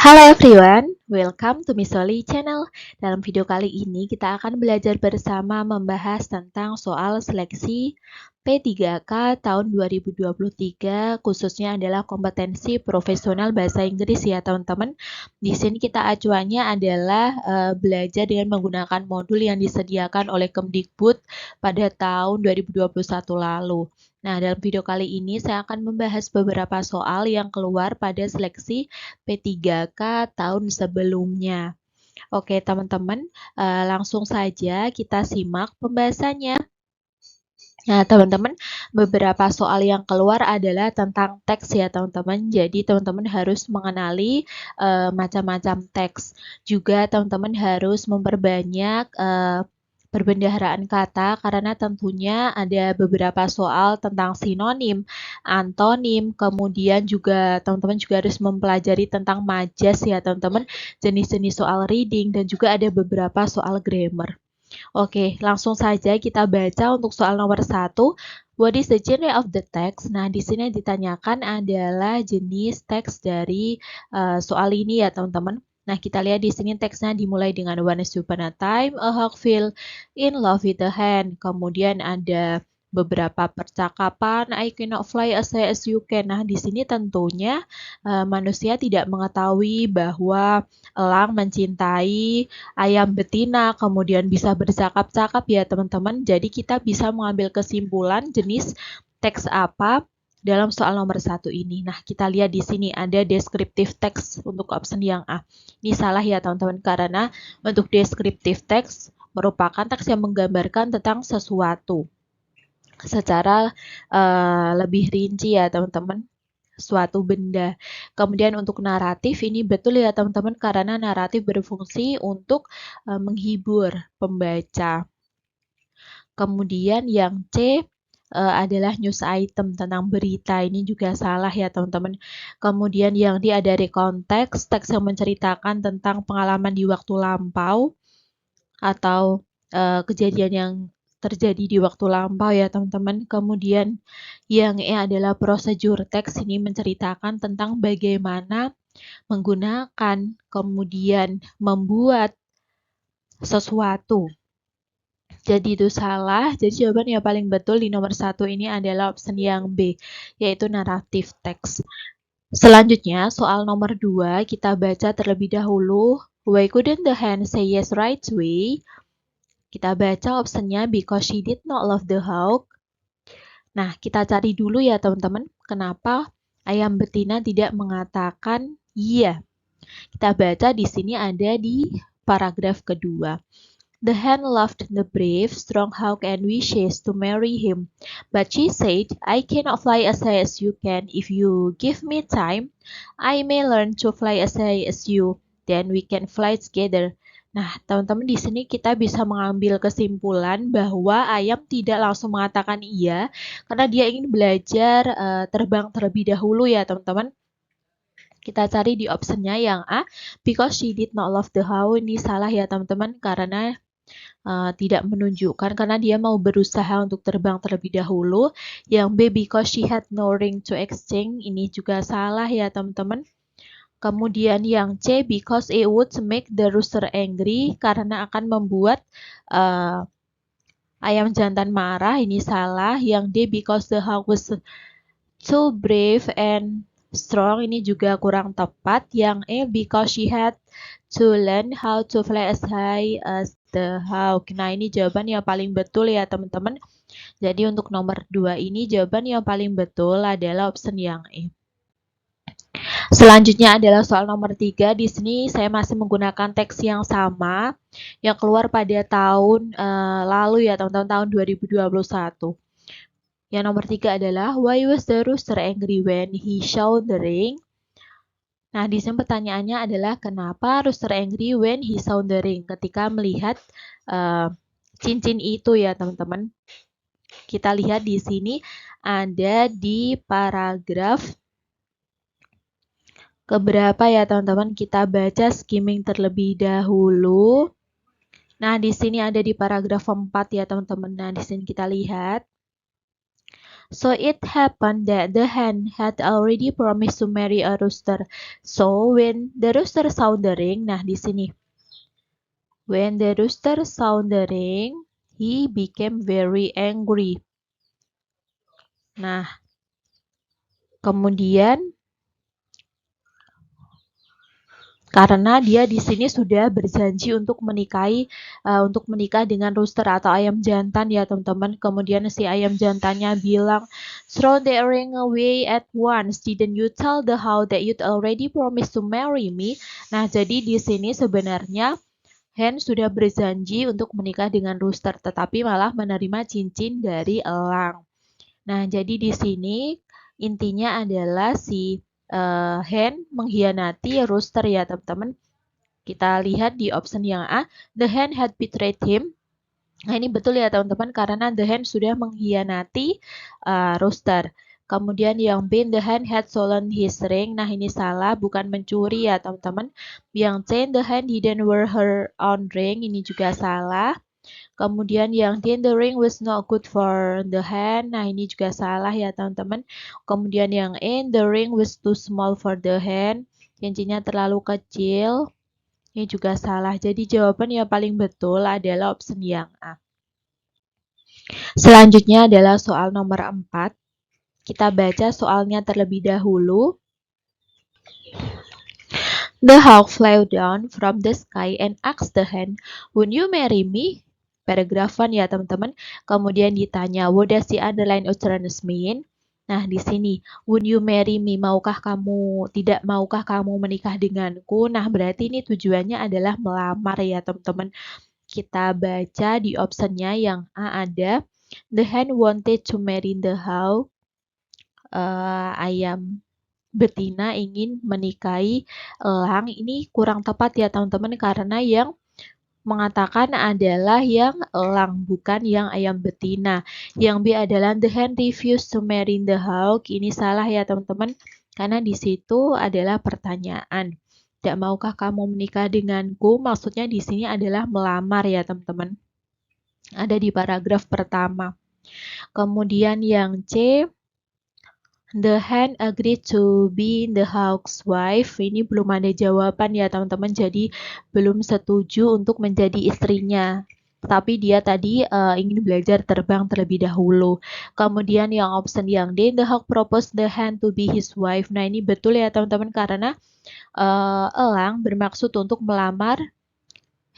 Halo everyone, welcome to Miss Soli channel. Dalam video kali ini kita akan belajar bersama membahas tentang soal seleksi P3K tahun 2023, khususnya adalah kompetensi profesional bahasa Inggris ya teman-teman. Di sini kita acuannya adalah belajar dengan menggunakan modul yang disediakan oleh Kemdikbud pada tahun 2021 lalu. Nah, dalam video kali ini saya akan membahas beberapa soal yang keluar pada seleksi P3K tahun sebelumnya. Oke, teman-teman, langsung saja kita simak pembahasannya. Nah, teman-teman, beberapa soal yang keluar adalah tentang teks ya, teman-teman. Jadi, teman-teman harus mengenali macam-macam teks. Juga, teman-teman harus memperbanyak perbendaharaan kata karena tentunya ada beberapa soal tentang sinonim, antonim, kemudian juga teman-teman juga harus mempelajari tentang majas ya, teman-teman, jenis-jenis soal reading dan juga ada beberapa soal grammar. Oke, langsung saja kita baca untuk soal nomor 1. What is the genre of the text? Nah, di sini ditanyakan adalah jenis teks dari soal ini ya, teman-teman. Nah, kita lihat di sini teksnya dimulai dengan Once upon a time, a hawk fell in love with a hen. Kemudian ada beberapa percakapan, I cannot fly as high as you can. Nah, di sini tentunya manusia tidak mengetahui bahwa elang mencintai ayam betina, kemudian bisa bercakap-cakap ya teman-teman. Jadi kita bisa mengambil kesimpulan jenis teks apa dalam soal nomor 1 ini. Nah, kita lihat di sini ada descriptive text untuk option yang A. Ini salah ya teman-teman, karena untuk descriptive text merupakan teks yang menggambarkan tentang sesuatu secara lebih rinci ya teman-teman, suatu benda. Kemudian untuk naratif ini betul ya teman-teman, karena naratif berfungsi untuk menghibur pembaca. Kemudian yang C adalah news item tentang berita, ini juga salah ya teman-teman. Kemudian yang D ada rekonteks, teks yang menceritakan tentang pengalaman di waktu lampau atau kejadian yang terjadi di waktu lampau ya teman-teman. Kemudian yang E adalah prosedur teks, ini menceritakan tentang bagaimana menggunakan kemudian membuat sesuatu. Jadi itu salah. Jadi jawaban yang paling betul di nomor 1 ini adalah option yang B, yaitu naratif teks. Selanjutnya soal nomor 2 kita baca terlebih dahulu. Why couldn't the hen say yes right away? Kita baca optionnya because she did not love the hawk. Nah, kita cari dulu ya teman-teman, kenapa ayam betina tidak mengatakan iya. Kita baca di sini ada di paragraf kedua. The hen loved the brave, strong hawk and wishes to marry him. But she said, I cannot fly as high as you can. If you give me time, I may learn to fly as high as you. Then we can fly together. Nah, teman-teman, di sini kita bisa mengambil kesimpulan bahwa ayam tidak langsung mengatakan iya, karena dia ingin belajar terbang terlebih dahulu ya, teman-teman. Kita cari di optionnya yang A, because she did not love the how. Ini salah ya, teman-teman, karena tidak menunjukkan, karena dia mau berusaha untuk terbang terlebih dahulu. Yang B, because she had no ring to exchange. Ini juga salah ya, teman-teman. Kemudian yang C, because it would make the rooster angry, karena akan membuat ayam jantan marah. Ini salah. Yang D, because the hawk was too brave and strong. Ini juga kurang tepat. Yang E, because she had to learn how to fly as high as the hawk. Nah, ini jawaban yang paling betul ya teman-teman. Jadi untuk nomor 2 ini jawaban yang paling betul adalah option yang E. Selanjutnya adalah soal nomor 3. Di sini saya masih menggunakan teks yang sama yang keluar pada tahun lalu ya teman-teman, tahun 2021. Yang nomor 3 adalah why was the rooster angry when he saw the ring? Nah, di sini pertanyaannya adalah kenapa rooster angry when he saw the ring, ketika melihat cincin itu ya teman-teman. Kita lihat di sini ada di paragraf keberapa ya teman-teman? Kita baca skimming terlebih dahulu. Nah, di sini ada di paragraf 4 ya teman-teman. Nah, di sini kita lihat. So it happened that the hen had already promised to marry a rooster. So when the rooster sounded the ring, nah di sini. When the rooster sounded the ring, he became very angry. Nah, kemudian karena dia di sini sudah berjanji untuk menikah dengan rooster atau ayam jantan ya teman-teman. Kemudian si ayam jantannya bilang, "Throw the ring away at once. Didn't you tell the how that you'd already promised to marry me?" Nah, jadi di sini sebenarnya hen sudah berjanji untuk menikah dengan rooster, tetapi malah menerima cincin dari elang. Nah, jadi di sini intinya adalah si hen mengkhianati rooster ya teman-teman. Kita lihat di option yang A, the hen had betrayed him. Nah, ini betul ya teman-teman karena the hen sudah mengkhianati rooster. Kemudian yang B, the hen had stolen his ring. Nah, ini salah, bukan mencuri ya teman-teman. Yang C, the hen didn't wear her own ring. Ini juga salah. Kemudian yang D, the ring was not good for the hen. Nah, ini juga salah ya teman-teman. Kemudian yang E, the ring was too small for the hen. Cincinnya terlalu kecil. Ini juga salah. Jadi jawaban yang paling betul adalah option yang A. Selanjutnya adalah soal nomor 4. Kita baca soalnya terlebih dahulu. The hawk flew down from the sky and asked the hen, "Would you marry me?" Paragraf 1 ya teman-teman. Kemudian ditanya, what does the underline utterance mean? Nah, di sini, would you marry me? Tidak maukah kamu menikah denganku? Nah, berarti ini tujuannya adalah melamar ya teman-teman. Kita baca di optionnya yang A ada, the hen wanted to marry the hawk. Ayam betina ingin menikahi elang. Ini kurang tepat ya teman-teman karena yang mengatakan adalah yang elang, bukan yang ayam betina. Yang B adalah the hen refused to marry the hawk. Ini salah ya teman-teman, karena di situ adalah pertanyaan. Tidak maukah kamu menikah denganku? Maksudnya di sini adalah melamar ya teman-teman. Ada di paragraf pertama. Kemudian yang C, the hen agreed to be the hawk's wife. Ini belum ada jawaban ya teman-teman, jadi belum setuju untuk menjadi istrinya. Tapi dia tadi ingin belajar terbang terlebih dahulu. Kemudian yang option yang D, the hawk proposed the hen to be his wife. Nah, ini betul ya teman-teman karena elang bermaksud untuk melamar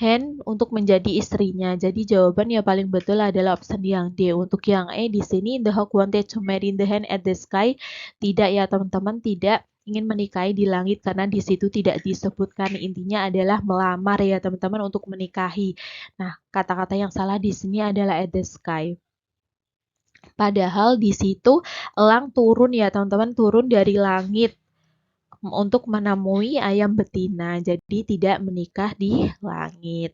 hen untuk menjadi istrinya. Jadi jawaban yang paling betul adalah option yang D. Untuk yang E di sini, the hawk wanted to marry the hen at the sky. Tidak ya teman-teman, tidak ingin menikahi di langit karena di situ tidak disebutkan. Intinya adalah melamar ya teman-teman untuk menikahi. Nah, kata-kata yang salah di sini adalah at the sky. Padahal di situ elang turun ya teman-teman, turun dari langit untuk menemui ayam betina, jadi tidak menikah di langit.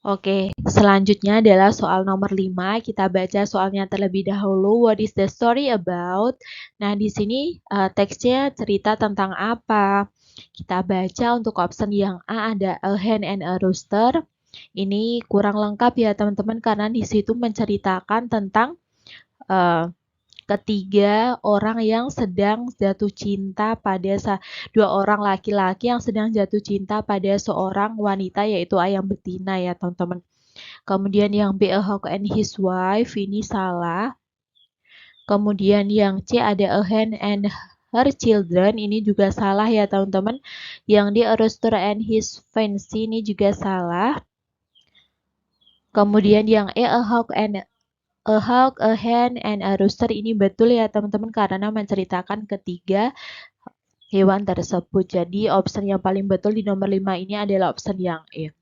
Oke, selanjutnya adalah soal nomor 5. Kita baca soalnya terlebih dahulu. What is the story about? Nah, di sini teksnya cerita tentang apa? Kita baca untuk option yang A ada a hen and a rooster. Ini kurang lengkap ya teman-teman karena di situ menceritakan tentang ketiga orang yang sedang jatuh cinta pada dua orang laki-laki yang sedang jatuh cinta pada seorang wanita yaitu ayam betina ya teman-teman. Kemudian yang B, a hawk and his wife, ini salah. Kemudian yang C ada a hen and her children, ini juga salah ya teman-teman. Yang D, a rooster and his fancy, ini juga salah. Kemudian yang E, a hawk, a hen, and a rooster, ini betul ya teman-teman karena menceritakan ketiga hewan tersebut. Jadi option yang paling betul di nomor 5 ini adalah option yang E.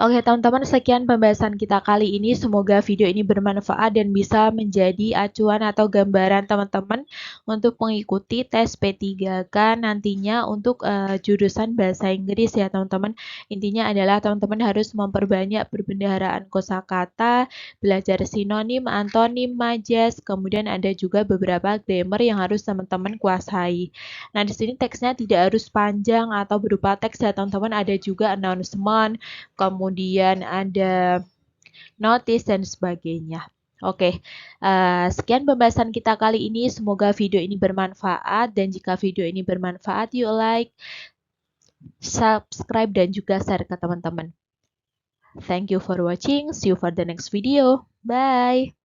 Oke teman-teman, sekian pembahasan kita kali ini. Semoga video ini bermanfaat dan bisa menjadi acuan atau gambaran teman-teman untuk mengikuti tes P3K nantinya untuk jurusan bahasa Inggris ya teman-teman. Intinya adalah teman-teman harus memperbanyak perbendaharaan kosakata, belajar sinonim, antonim, majas, kemudian ada juga beberapa grammar yang harus teman-teman kuasai. Nah, di sini teksnya tidak harus panjang atau berupa teks ya teman-teman, ada juga announcement, kemudian ada notice dan sebagainya. Oke, sekian pembahasan kita kali ini. Semoga video ini bermanfaat, dan jika video ini bermanfaat, yuk like, subscribe, dan juga share ke teman-teman. Thank you for watching. See you for the next video. Bye.